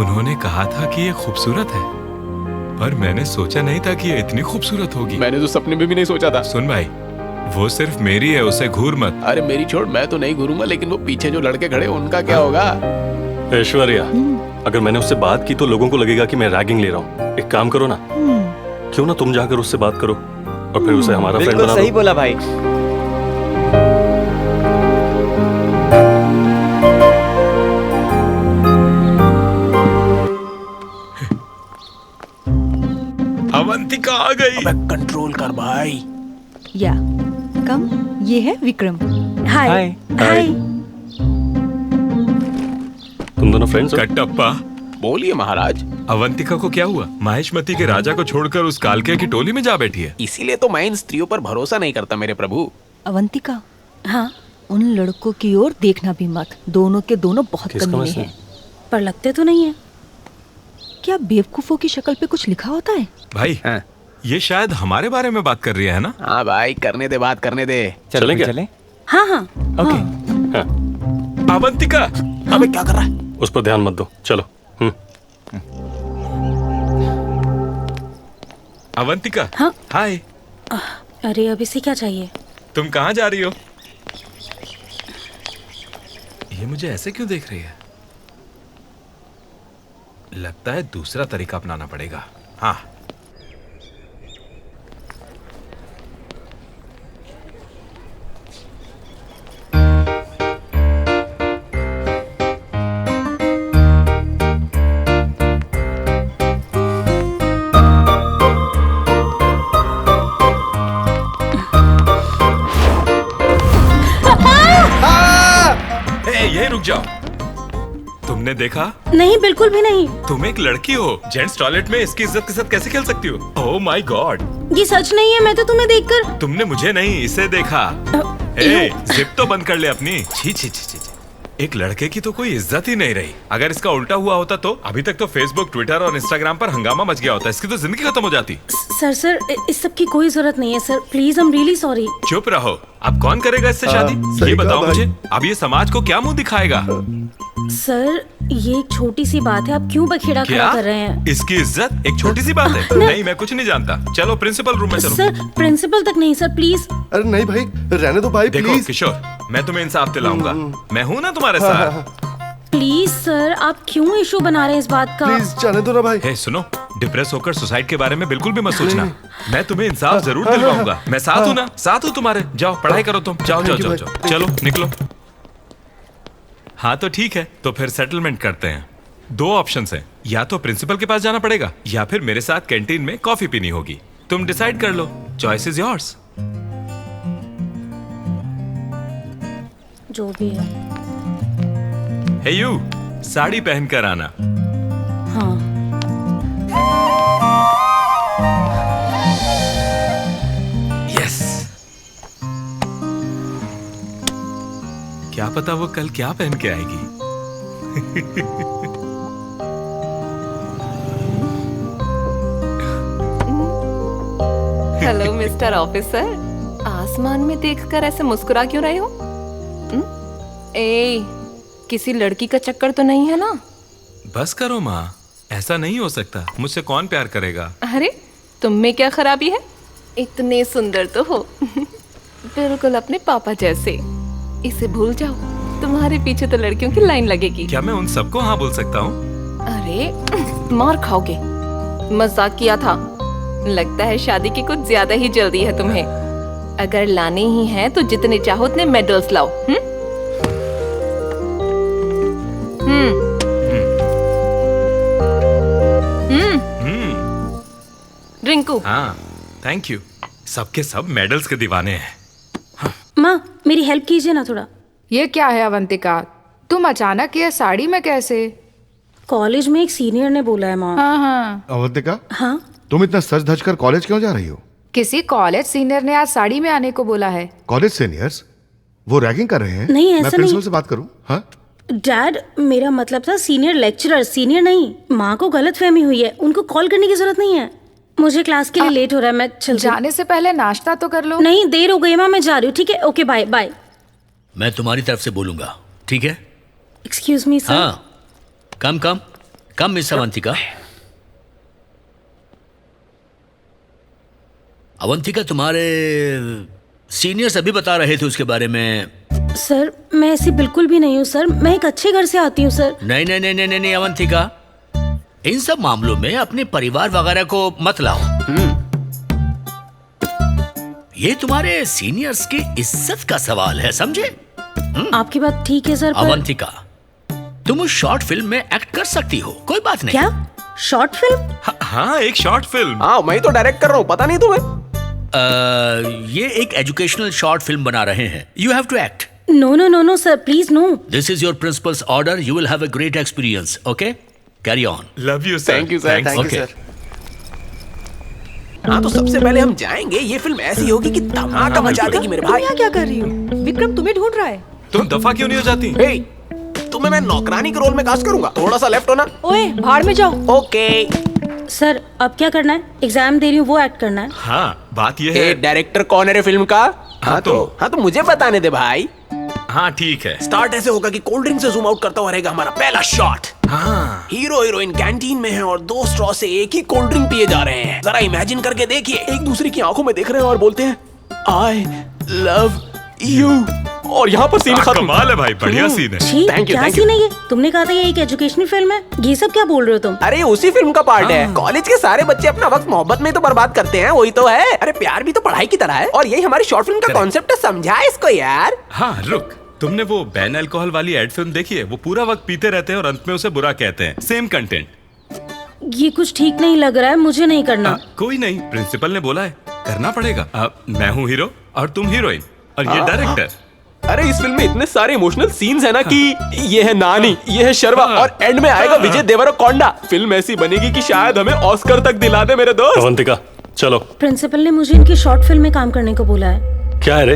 उन्होंने कहा था कि ये खूबसूरत है, पर मैंने सोचा नहीं था कि ये इतनी खूबसूरत होगी। मैंने तो सपने में भी नहीं सोचा था। सुन भाई, वो सिर्फ मेरी है, उसे घूर मत। अरे मेरी छोड़, मैं तो नहीं घूरूंगा, लेकिन वो पीछे जो लड़के खड़े उनका क्या होगा? ऐश्वर्या, अगर मैंने उससे बात की तो लोगों को लगेगा कि मैं रैगिंग ले रहा हूँ। एक काम करो ना, क्यों ना तुम जाकर उससे बात करो और फिर उसे हमारा फ्रेंड बना दो। सही बोला भाई। अवंतिका आ गई। अबे कंट्रोल कर भाई। या कम, ये है विक्रम। हाय हाय। हाय। तुम दोनों फ्रेंड्स हो? कटप्पा, बोलिए महाराज। अवंतिका को क्या हुआ? महेशमती के राजा को छोड़कर उस कालके की टोली में जा बैठी है। इसीलिए तो मैं इन स्त्रियों पर भरोसा नहीं करता मेरे प्रभु। अवंतिका, हाँ, उन लड़कों की ओर देखना भी मत। दोनों के दोनों बहुत किसका कमीने मैसेज? हैं, पर लगते तो नहीं है। क्या बेवकूफों की शक्ल पे कुछ लिखा होता है? भाई, हाँ। ये शायद हमारे बारे में बात कर रही है ना? हाँ भाई, करने दे बात, करने दे। चलें क्या? चले। हाँ हाँ। ओके। हाँ, अवंतिका, अबे क्या कर रहा है? उस पर ध्यान मत दो, चलो। अवंतिका। हाँ? हाय। अरे अब इसे क्या चाहिए? तुम कहाँ जा रही हो? ये मुझे ऐसे क्यों देख रही है? लगता है दूसरा तरीका अपनाना पड़ेगा। हाँ, यही रुक जाओ। तुमने देखा? नहीं, बिल्कुल भी नहीं। तुम एक लड़की हो, जेंट्स टॉयलेट में इसकी इज्जत के साथ कैसे खेल सकती हो? ओह माय गॉड, ये सच नहीं है। मैं तो तुम्हें देखकर। तुमने मुझे नहीं, इसे देखा। जिप तो बंद कर ले अपनी। छी छी छी छी छी। एक लड़के की तो कोई इज्जत ही नहीं रही। अगर इसका उल्टा हुआ होता तो अभी तक तो फेसबुक, ट्विटर और इंस्टाग्राम पर हंगामा मच गया होता। इसकी तो जिंदगी खत्म हो जाती। सर, इस सब की कोई जरूरत नहीं है sir. Please, I am really sorry. चुप रहो। अब कौन करेगा इससे शादी? ये बताओ मुझे। अब ये समाज को क्या मुंह दिखाएगा? सर, ये एक छोटी सी बात है, आप क्यों बखेड़ा क्या? खड़ा कर रहे हैं? इसकी इज्जत एक छोटी सी बात है? नहीं, मैं कुछ नहीं जानता। चलो प्रिंसिपल रूम में चलो। सर, प्रिंसिपल तक नहीं सर, प्लीज। अरे नहीं भाई, रहने दो भाई, देखो प्लीज। किशोर, मैं तुम्हें इंसाफ दिलाऊंगा। मैं हूँ ना तुम्हारे साथ। प्लीज सर, आप क्यों इशू बना रहे हैं इस बात का? प्लीज जाने दो ना भाई। हे सुनो, डिप्रेस होकर सुसाइड के बारे में बिल्कुल भी मत सोचना। मैं तुम्हें इंसाफ जरूर दिलवाऊंगा। मैं साथ हूँ ना, साथ हूँ तुम्हारे। जाओ पढ़ाई करो तुम। जाओ जाओ जाओ जाओ, चलो निकलो। हाँ तो ठीक है, तो फिर सेटलमेंट करते हैं। दो ऑप्शंस हैं, या तो प्रिंसिपल के पास जाना पड़ेगा या फिर मेरे साथ कैंटीन में कॉफी पीनी होगी। तुम डिसाइड कर लो। Choice is yours. जो भी है। हे यू, साड़ी पहनकर आना। हाँ। यस। क्या पता वो कल क्या पहन के आएगी। हेलो मिस्टर ऑफिसर, आसमान में देखकर ऐसे मुस्कुरा क्यों रहे हो? ए, किसी लड़की का चक्कर तो नहीं है ना? बस करो माँ, ऐसा नहीं हो सकता। मुझसे कौन प्यार करेगा? अरे तुम में क्या खराबी है? इतने सुंदर तो हो, बिल्कुल अपने पापा जैसे। इसे भूल जाओ, तुम्हारे पीछे तो लड़कियों की लाइन लगेगी। क्या मैं उन सबको हाँ बोल सकता हूँ? अरे मार खाओगे। मजाक किया था। लगता है शादी की कुछ ज्यादा ही जल्दी है तुम्हें। अगर लाने ही हैं तो जितने चाहो उतने मेडल्स लाओ। रिंकू। हाँ थैंक यू। सबके सब मेडल्स के दीवाने हैं। माँ, मेरी हेल्प कीजिए ना थोड़ा। ये क्या है अवंतिका, तुम अचानक ये साड़ी में कैसे? कॉलेज में एक सीनियर ने बोला है माँ। हाँ हाँ। अवंतिका, हाँ? तुम इतना सज धज कर कॉलेज क्यों जा रही हो? किसी कॉलेज सीनियर ने आज साड़ी में आने को बोला है। कॉलेज सीनियर्स वो रैगिंग कर रहे हैं? नहीं, ऐसा मैं प्रिंसिपल नहीं। से बात करूं? हाँ डैड, मेरा मतलब था सीनियर लेक्चरर, सीनियर नहीं। माँ को गलतफहमी हुई है, उनको कॉल करने की जरूरत नहीं है। मुझे क्लास के लिए लेट हो रहा है, मैं चल जाने से पहले नाश्ता तो कर लो। नहीं, देर हो गई माँ, मैं जा रही हूँ। ठीक है, ओके, बाय बाय। मैं तुम्हारी तरफ से बोलूंगा, ठीक है? Excuse me sir. हाँ, कम कम कम मिस अवंतिका। अवंतिका, तुम्हारे सीनियर्स अभी बता रहे थे उसके बारे में। सर मैं ऐसी बिल्कुल भी नहीं हूँ सर, मैं एक अच्छे घर से आती हूँ सर। नहीं नहीं नहीं नहीं नहीं अवंतिका, इन सब मामलों में अपने परिवार वगैरह को मत लाओ। ये तुम्हारे सीनियर्स की इज्जत का सवाल है, समझे? आपकी बात ठीक है सर, पर अवंतिका, तुम उस शॉर्ट फिल्म में एक्ट कर सकती हो, कोई बात नहीं। क्या शॉर्ट फिल्म? हाँ, एक शॉर्ट फिल्म। हाँ, मैं तो डायरेक्ट कर रहा हूँ, पता नहीं तुम्हें? ये एक एजुकेशनल शॉर्ट फिल्म बना रहे हैं। You have to act. No no no no sir, please no. This is your principal's order. You will have a great experience. Okay, carry on. Love you sir. Thank you sir, thank you Okay. Sir. हाँ, तो सबसे पहले हम जाएंगे, ये film ऐसी होगी कि धमाका मचा देगी मेरे भाई। यहाँ क्या कर रही हो? विक्रम तुम्हें ढूंढ रहा है। तुम दफा क्यों नहीं हो जाती? हे, तुम्हें मैं नौकरानी के रोल में कास्ट करूंगा, थोड़ा सा लेफ्ट होना। ओए भाड़ में जाओ। ओके। सर अब क्या करना है? एग्जाम दे रही हूँ, वो एक्ट करना है। हाँ, बात ये ए, है। डायरेक्टर कौन है रे फिल्म का? हाँ तो मुझे बताने दे भाई। हाँ ठीक है। स्टार्ट ऐसे होगा कि कोल्ड ड्रिंक से जूम आउट करता हुआ रहेगा हमारा पहला शॉट। हाँ, हीरो हीरोइन कैंटीन में हैं और 2 स्ट्रॉ से एक ही कोल्ड ड्रिंक पिए जा रहे हैं। जरा इमेजिन करके देखिए, एक दूसरे की आंखों में देख रहे हैं और बोलते हैं आई लव यू, और यहाँ पर सीन खत्म। कमाल है भाई, बढ़िया सीन है। छी, क्या सीन है ये? तुमने कहा था ये एक एजुकेशनल फिल्म है, ये सब क्या बोल रहे हो तुम? अरे उसी फिल्म का पार्ट है। कॉलेज के सारे बच्चे अपना वक्त मोहब्बत में तो बर्बाद करते हैं, वही तो है। अरे प्यार भी तो पढ़ाई की तरह है, और यही हमारी शॉर्ट फिल्म का कॉन्सेप्ट है, समझा इसको यार। हाँ रुक, तुमने वो बैन अल्कोहल वाली एड फिल्म देखी है? वो पूरा वक्त पीते रहते हैं और अंत में उसे बुरा कहते हैं। Same content. ये कुछ ठीक नहीं लग रहा है, मुझे नहीं करना। कोई नहीं, प्रिंसिपल ने बोला है, करना पड़ेगा। मैं हूँ हीरो और तुम हीरोइन, और ये डायरेक्टर। अरे इस फिल्म में इतने सारे इमोशनल सीन्स है ना कि ये है नानी, ये है शर्मा, और एंड में आएगा विजय देवरकोंडा। फिल्म ऐसी बनेगी कि शायद हमें ऑस्कर तक दिला दे मेरे दोस्त। अवंतिका, चलो। प्रिंसिपल ने मुझे इनकी शॉर्ट फिल्म में काम करने को बोला है। क्या है रे?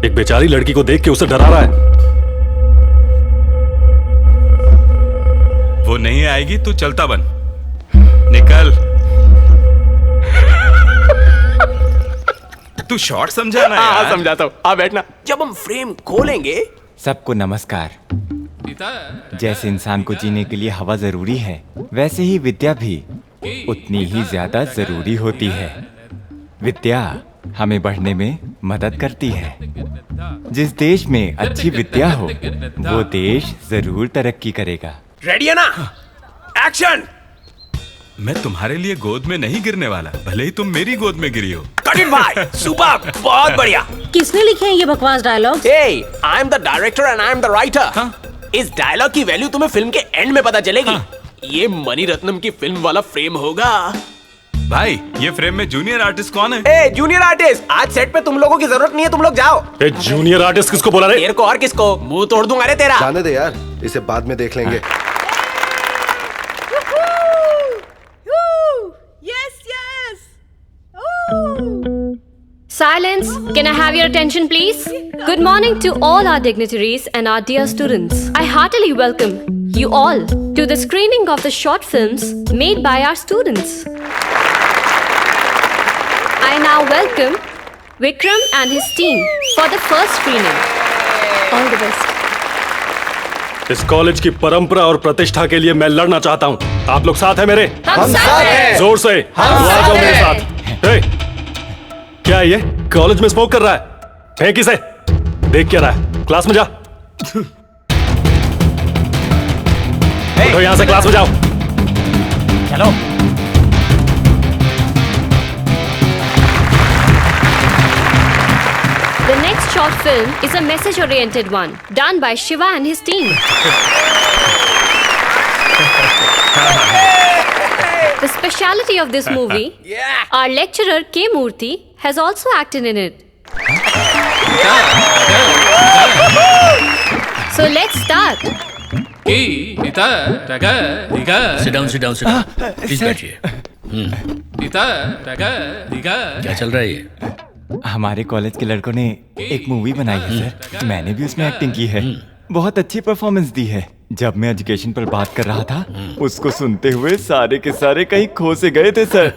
एक बेचारी लड़की को देख के उसे डरा रहा है। वो नहीं आएगी, तू चलता बन, निकल। तू शॉर्ट समझा ना हाँ यार। समझाता हूँ, आ बैठना। जब हम फ्रेम खोलेंगे, सबको नमस्कार। जैसे इंसान को जीने के लिए हवा जरूरी है, वैसे ही विद्या भी उतनी ही ज्यादा जरूरी होती है। विद्या हमें बढ़ने में मदद करती है। जिस देश में अच्छी विद्या हो, वो देश जरूर तरक्की करेगा। रेडी है ना? एक्शन। मैं तुम्हारे लिए गोद में नहीं गिरने वाला, भले ही तुम मेरी गोद में गिरी हो। कट इट भाई, सुपर, बहुत बढ़िया। किसने लिखे हैं ये बकवास dialogue? Hey, I am the director and I am the writer. इस डायलॉग की वैल्यू तुम्हें फिल्म के एंड में पता चलेगी। ये मणि रत्नम की फिल्म वाला फ्रेम होगा। भाई ये फ्रेम में जूनियर आर्टिस्ट कौन है? ए जूनियर आर्टिस्ट, आज सेट पे तुम लोगों की जरूरत नहीं है, तुम लोग जाओ। ए जूनियर आर्टिस्ट किसको बोला रे? तेरे को और किसको? मुंह तोड़ दूंगा रे तेरा। जाने दे यार, इसे बाद में देख लेंगे। Silence! Can I have your attention, please? Good morning to all our dignitaries and our dear students. I heartily welcome you all to the screening of the short films made by our students. I now welcome Vikram and his team for the first screening. All the best. इस college की परंपरा और प्रतिष्ठा के लिए मैं लड़ना चाहता हूँ। आप लोग साथ हैं मेरे? हम साथ हैं। जोर से तो आ जाओ मेरे साथ। ए, क्या है ये? कॉलेज में स्मोक कर रहा है? फेंक इसे। देख क्या रहा है? क्लास में जा। उठो यहाँ से, क्लास में जाओ। चलो। The next short film is a message-oriented one, done by Shiva and his team. The speciality of this movie, our lecturer K. Murthy has also acted in it. So let's start. Sit down, sit down, sit down. Please बैठिए। क्या चल रहा है ये? हमारे college के लड़कों ने एक मूवी बनाई है सर। मैंने भी उसमें एक्टिंग की है। बहुत अच्छी परफॉर्मेंस दी है। जब मैं एजुकेशन पर बात कर रहा था, उसको सुनते हुए सारे के सारे कहीं खो से गए थे सर।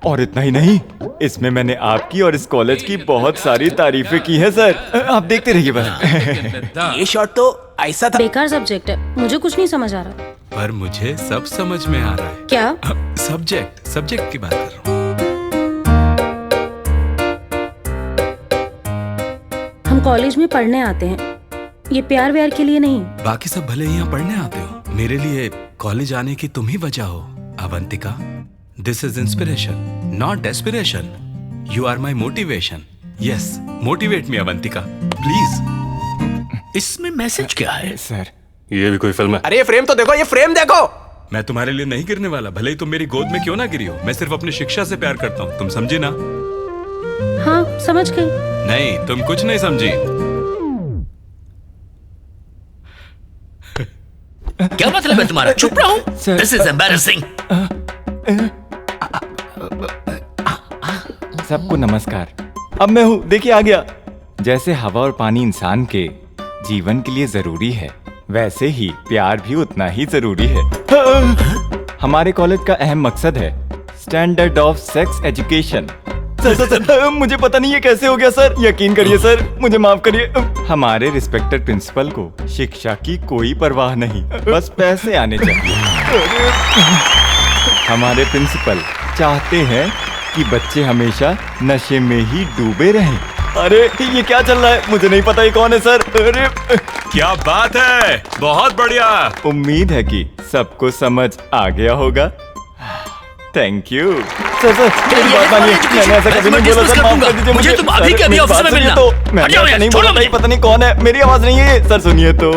और इतना ही नहीं, इसमें मैंने आपकी और इस कॉलेज की बहुत सारी तारीफें की है सर। आप देखते रहिए बस। ये शॉट तो ऐसा था। बेकार सब्जेक्ट है, मुझे कुछ नहीं समझ आ रहा। पर मुझे सब समझ में आ रहा है। क्या? सब्जेक्ट की बात कर रहा हूँ। हम कॉलेज में पढ़ने आते हैं, ये प्यार व्यार के लिए नहीं। बाकी सब भले यहाँ पढ़ने आते हो, मेरे लिए कॉलेज आने की तुम ही वजह हो Avantika. This is inspiration not aspiration. You are my motivation. Yes, motivate me Avantika please. इसमें मैसेज क्या है? सर ये भी कोई फिल्म है? अरे ये फ्रेम तो देखो, ये फ्रेम देखो। मैं तुम्हारे लिए नहीं गिरने वाला, भले ही तुम मेरी गोद में क्यों ना गिरी हो। मैं सिर्फ अपनी शिक्षा से प्यार करता हूँ, तुम समझी ना? हाँ समझ गई। नहीं, तुम कुछ नहीं समझी। क्या मतलब है तुम्हारा? चुप रहो। This is embarrassing. सबको नमस्कार। अब मैं हूँ, देखिए आ गया। जैसे हवा और पानी इंसान के जीवन के लिए जरूरी है, वैसे ही प्यार भी उतना ही जरूरी है। हमारे कॉलेज का अहम मकसद है standard of sex education. Sir, मुझे पता नहीं ये कैसे हो गया सर। यकीन करिए सर, मुझे माफ करिए। हमारे रिस्पेक्टेड प्रिंसिपल को शिक्षा की कोई परवाह नहीं, बस पैसे आने चाहिए। हमारे प्रिंसिपल चाहते हैं कि बच्चे हमेशा नशे में ही डूबे रहें। अरे ये क्या चल रहा है? मुझे नहीं पता ये कौन है सर। अरे क्या बात है, बहुत बढ़िया। उम्मीद है कि सबको समझ आ गया होगा। Thank you sir. मेरी बात मानिए, मैंने ऐसा कभी नहीं बोला सर, माफ कर दीजिए मुझे। तुम अभी के अभी ऑफिस में मिलना। तो मैंने ऐसा नहीं बोला था, पता नहीं कौन है। मेरी आवाज नहीं है सर, सुनिए तो।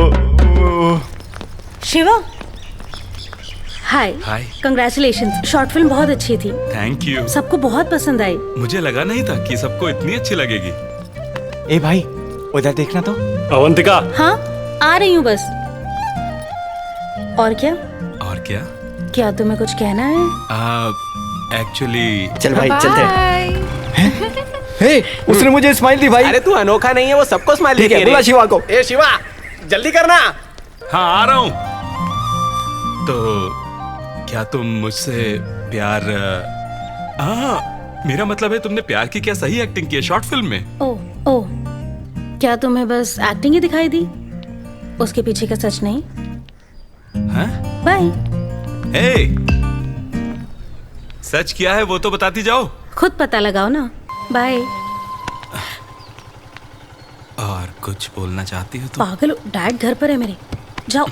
शिवा, हाय। हाय। कंग्रेचुलेशंस, शॉर्ट फिल्म बहुत अच्छी थी। Thank you. सबको बहुत पसंद आई। मुझे लगा नहीं था कि सबको इतनी अच्छी लगेगी। ए भाई, उधर देखना तो। अवंतिका। हाँ आ रही हूँ बस। और क्या? और क्या? क्या तुम्हें कुछ कहना है? एक्चुअली चल भाई चलते हैं। हे, उसने मुझे स्माइल दी भाई। अरे तू अनोखा नहीं है, वो सबको स्माइल ठीक है, देती बुला शिवा को। ए शिवा, जल्दी करना। हाँ आ रहा हूँ। तो क्या तुम मुझसे प्यार? मेरा मतलब है तुमने प्यार की क्या सही एक्टिंग की है शॉर्ट फिल्म में? ओह, क्या तुम्हें बस एक्टिंग ही दिखाई दी? उसके पीछे का सच नहीं? हाँ? बाय। सच क्या है वो तो बताती जाओ। खुद पता लगाओ ना। बाय। और कुछ बोलना चाहती हो तो? पागल, डैड घर पर है मेरे। जाओ।